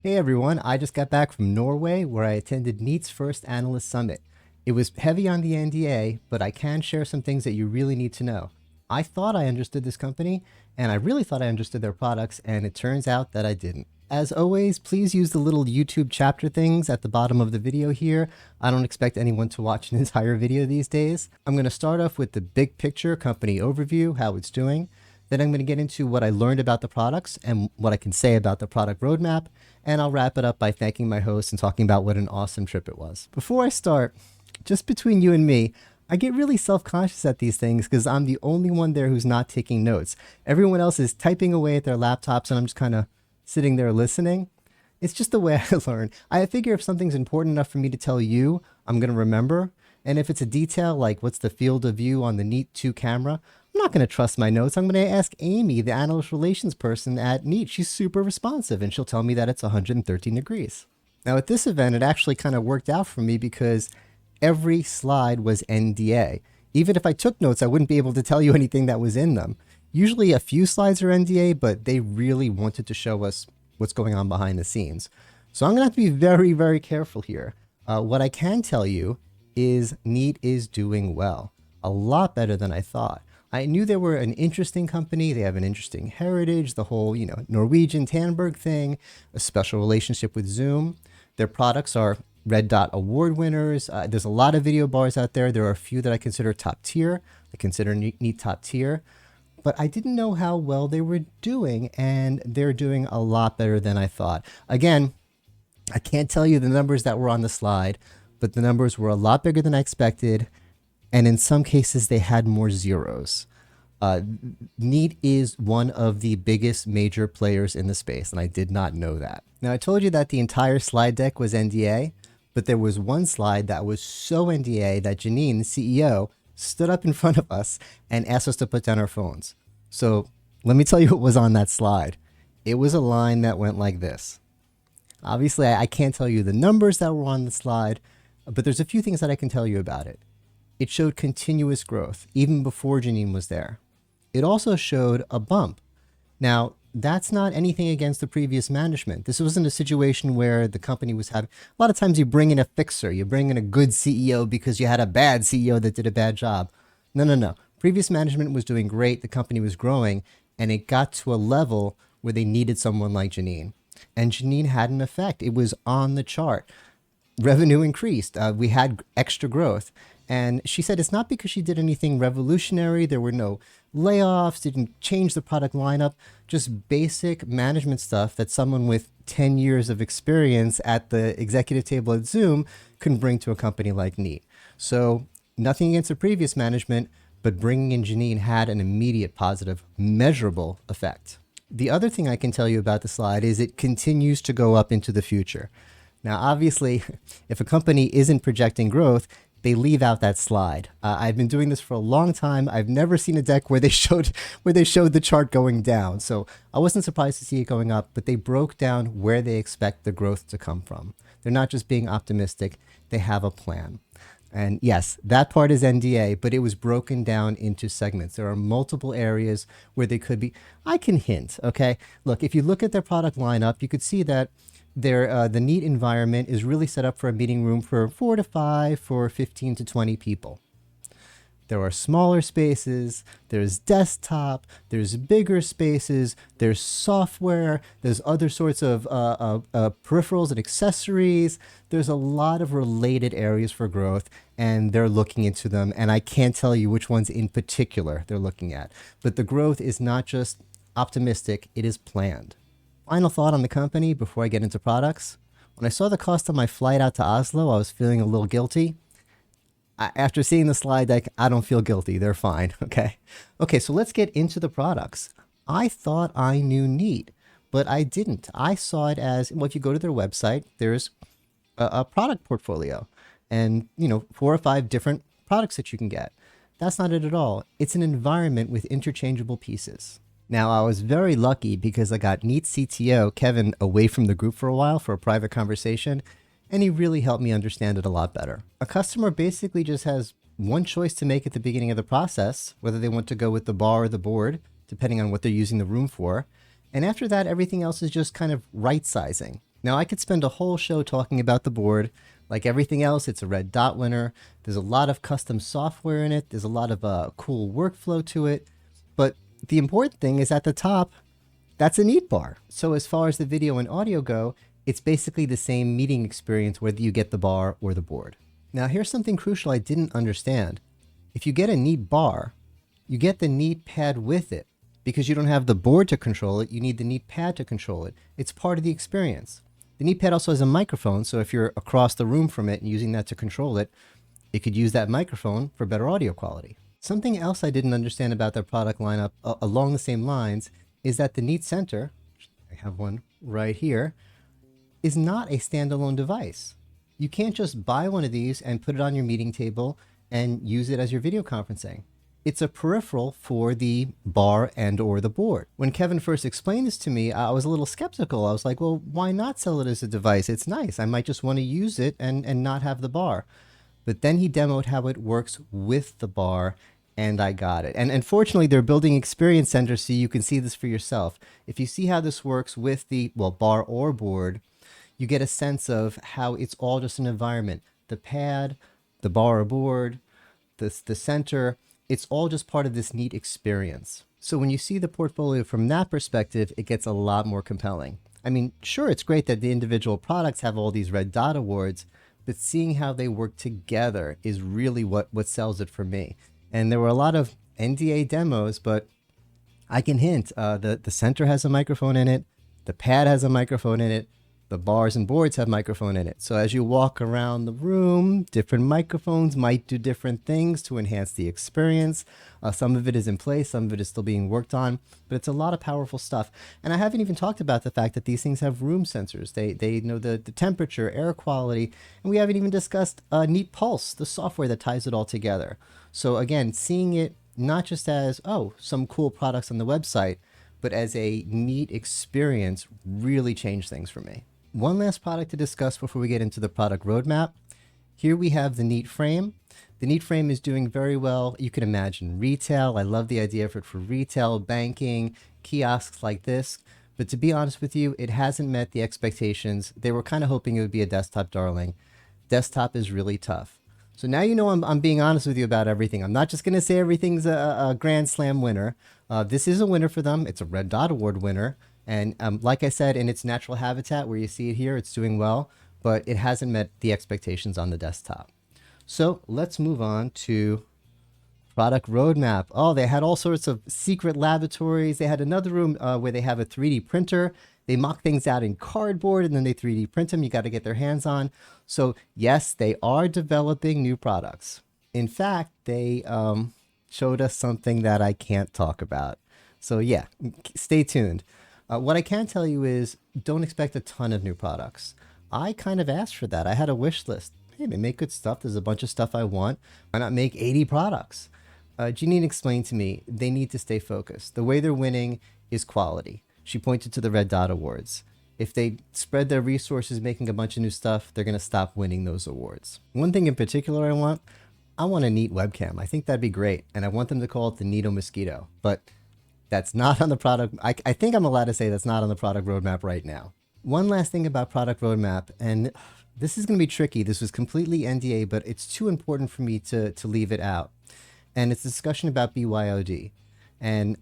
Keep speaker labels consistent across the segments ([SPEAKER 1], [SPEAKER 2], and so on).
[SPEAKER 1] Hey everyone, I just got back from Norway where I attended Neat's first Analyst Summit. It was heavy on the NDA, but I can share some things that you really need to know. I thought I understood this company, and I really thought I understood their products, and it turns out that I didn't. As always, please use the little YouTube chapter things at the bottom of the video here. I don't expect anyone to watch an entire video these days. I'm going to start off with the big picture company overview, how it's doing. Then I'm going to get into what I learned about the products and what I can say about the product roadmap. And I'll wrap it up by thanking my host and talking about what an awesome trip it was. Before I start, just between you and me, I get really self-conscious at these things because I'm the only one there who's not taking notes. Everyone else is typing away at their laptops and I'm just kind of sitting there listening. It's just the way I learn. I figure if something's important enough for me to tell you, I'm going to remember. And if it's a detail like what's the field of view on the Neat 2 camera, I'm not going to trust my notes. I'm going to ask Amy, the analyst relations person at Neat. She's super responsive and she'll tell me that it's 113 degrees. Now at this event, it actually kind of worked out for me because every slide was NDA. Even if I took notes, I wouldn't be able to tell you anything that was in them. Usually a few slides are NDA, but they really wanted to show us what's going on behind the scenes. So I'm going to have to be very, very careful here. What I can tell you is Neat is doing well, a lot better than I thought. I knew they were an interesting company. They have an interesting heritage, the whole, Norwegian Tandberg thing, a special relationship with Zoom. Their products are Red Dot Award winners. There's a lot of video bars out there. There are a few that I consider top tier. I consider Neat top tier. But I didn't know how well they were doing, and they're doing a lot better than I thought. Again, I can't tell you the numbers that were on the slide, but the numbers were a lot bigger than I expected. And in some cases, they had more zeros. Neat is one of the biggest major players in the space, and I did not know that. Now, I told you that the entire slide deck was NDA, but there was one slide that was so NDA that Janine, the CEO, stood up in front of us and asked us to put down our phones. So let me tell you what was on that slide. It was a line that went like this. Obviously, I can't tell you the numbers that were on the slide, but there's a few things that I can tell you about it. It showed continuous growth, even before Janine was there. It also showed a bump. Now, that's not anything against the previous management. This wasn't a situation where the company was having, a lot of times you bring in a fixer, you bring in a good CEO because you had a bad CEO that did a bad job. No. Previous management was doing great, the company was growing, and it got to a level where they needed someone like Janine. And Janine had an effect. It was on the chart. Revenue increased. We had extra growth. And she said it's not because she did anything revolutionary. There were no layoffs, didn't change the product lineup, just basic management stuff that someone with 10 years of experience at the executive table at Zoom can bring to a company like Neat. So nothing against the previous management, but bringing in Janine had an immediate positive, measurable effect. The other thing I can tell you about the slide is it continues to go up into the future. Now, obviously, if a company isn't projecting growth, they leave out that slide. I've been doing this for a long time. I've never seen a deck where they showed the chart going down. So I wasn't surprised to see it going up, but they broke down where they expect the growth to come from. They're not just being optimistic, they have a plan. And yes, that part is NDA, but it was broken down into segments. There are multiple areas where they could be. I can hint, okay? Look, if you look at their product lineup, you could see that the Neat environment is really set up for a meeting room for 4 to 5 for 15 to 20 people. There are smaller spaces, there's desktop, there's bigger spaces, there's software, there's other sorts of peripherals and accessories. There's a lot of related areas for growth, and they're looking into them. And I can't tell you which ones in particular they're looking at. But the growth is not just optimistic, it is planned. Final thought on the company before I get into products. When I saw the cost of my flight out to Oslo, I was feeling a little guilty. After seeing the slide deck, I don't feel guilty. They're fine, okay? Okay, so let's get into the products. I thought I knew Neat, but I didn't. I saw it as, well, if you go to their website, there's a product portfolio and, 4 or 5 different products that you can get. That's not it at all. It's an environment with interchangeable pieces. Now, I was very lucky because I got Neat CTO, Kevin, away from the group for a while for a private conversation, and he really helped me understand it a lot better. A customer basically just has one choice to make at the beginning of the process, whether they want to go with the bar or the board, depending on what they're using the room for. And after that, everything else is just kind of right sizing. Now, I could spend a whole show talking about the board. Like everything else, it's a red dot winner. There's a lot of custom software in it. There's a lot of cool workflow to it. But the important thing is at the top, that's a neat bar. So as far as the video and audio go, it's basically the same meeting experience whether you get the bar or the board. Now, here's something crucial I didn't understand. If you get a neat bar, you get the neat pad with it. Because you don't have the board to control it, you need the neat pad to control it. It's part of the experience. The neat pad also has a microphone, so if you're across the room from it and using that to control it, it could use that microphone for better audio quality. Something else I didn't understand about their product lineup along the same lines is that the Neat Center, I have one right here, is not a standalone device. You can't just buy one of these and put it on your meeting table and use it as your video conferencing. It's a peripheral for the bar and or the board. When Kevin first explained this to me, I was a little skeptical. I was like, well, why not sell it as a device? It's nice. I might just want to use it and not have the bar. But then he demoed how it works with the bar, and I got it. And fortunately, they're building experience centers so you can see this for yourself. If you see how this works with the, well, bar or board, you get a sense of how it's all just an environment. The pad, the bar or board, the center, it's all just part of this neat experience. So when you see the portfolio from that perspective, it gets a lot more compelling. I mean, sure, it's great that the individual products have all these red dot awards, but seeing how they work together is really what sells it for me. And there were a lot of NDA demos, but I can hint, the center has a microphone in it, the pad has a microphone in it, the bars and boards have microphone in it. So as you walk around the room, different microphones might do different things to enhance the experience. Some of it is in place, some of it is still being worked on, but it's a lot of powerful stuff. And I haven't even talked about the fact that these things have room sensors. They know the temperature, air quality, and we haven't even discussed Neat Pulse, the software that ties it all together. So again, seeing it not just as, oh, some cool products on the website, but as a neat experience really changed things for me. One last product to discuss before we get into the product roadmap. Here we have the Neat Frame. The Neat Frame is doing very well. You can imagine retail. I love the idea of it for retail, banking, kiosks like this. But to be honest with you, it hasn't met the expectations. They were kind of hoping it would be a desktop darling. Desktop is really tough. So now you know I'm being honest with you about everything. I'm not just going to say everything's a Grand Slam winner. This is a winner for them. It's a Red Dot Award winner. And like I said, in its natural habitat where you see it here, it's doing well, but it hasn't met the expectations on the desktop. So let's move on to product roadmap. Oh, they had all sorts of secret laboratories. They had another room where they have a 3D printer. They mock things out in cardboard and then they 3D print them. You got to get their hands on. So yes, they are developing new products. In fact, they showed us something that I can't talk about. So yeah, stay tuned. What I can tell you is don't expect a ton of new products. I kind of asked for that. I had a wish list. Hey, they make good stuff. There's a bunch of stuff I want. Why not make 80 products? Jeanine explained to me they need to stay focused. The way they're winning is quality. She pointed to the Red Dot Awards. If they spread their resources making a bunch of new stuff, they're going to stop winning those awards. One thing in particular I want a neat webcam. I think that'd be great. And I want them to call it the Neato Mosquito. But that's not on the product. I think I'm allowed to say that's not on the product roadmap right now. One last thing about product roadmap, and this is going to be tricky. This was completely NDA, but it's too important for me to leave it out. And it's a discussion about BYOD. And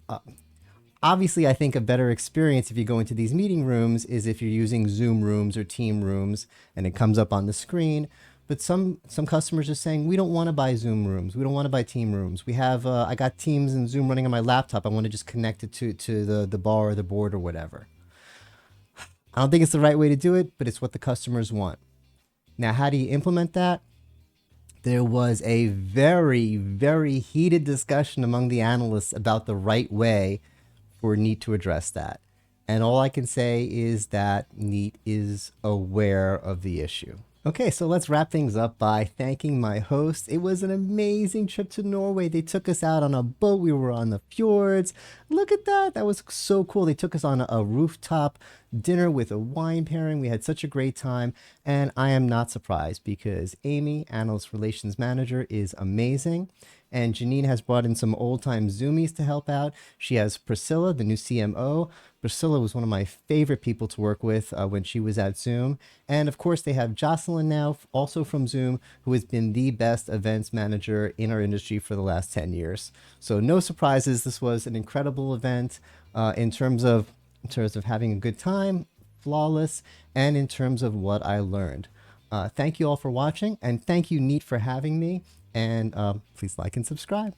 [SPEAKER 1] obviously, I think a better experience if you go into these meeting rooms is if you're using Zoom rooms or Team rooms and it comes up on the screen. But some customers are saying, we don't want to buy Zoom rooms. We don't want to buy Team rooms. We have, I got Teams and Zoom running on my laptop. I want to just connect it to the bar or the board or whatever. I don't think it's the right way to do it, but it's what the customers want. Now, how do you implement that? There was a very, very heated discussion among the analysts about the right way for Neat to address that. And all I can say is that Neat is aware of the issue. Okay, so let's wrap things up by thanking my host. It was an amazing trip to Norway. They took us out on a boat. We were on the fjords. Look at that. That was so cool. They took us on a rooftop dinner with a wine pairing. We had such a great time, and I am not surprised because Amy, Analyst Relations Manager, is amazing. And Janine has brought in some old time Zoomies to help out. She has Priscilla, the new CMO. Priscilla was one of my favorite people to work with when she was at Zoom. And of course, they have Jocelyn now, also from Zoom, who has been the best events manager in our industry for the last 10 years. So, no surprises. This was an incredible event in terms of having a good time, flawless, and in terms of what I learned. Thank you all for watching, and thank you, Neat, for having me. And please like and subscribe.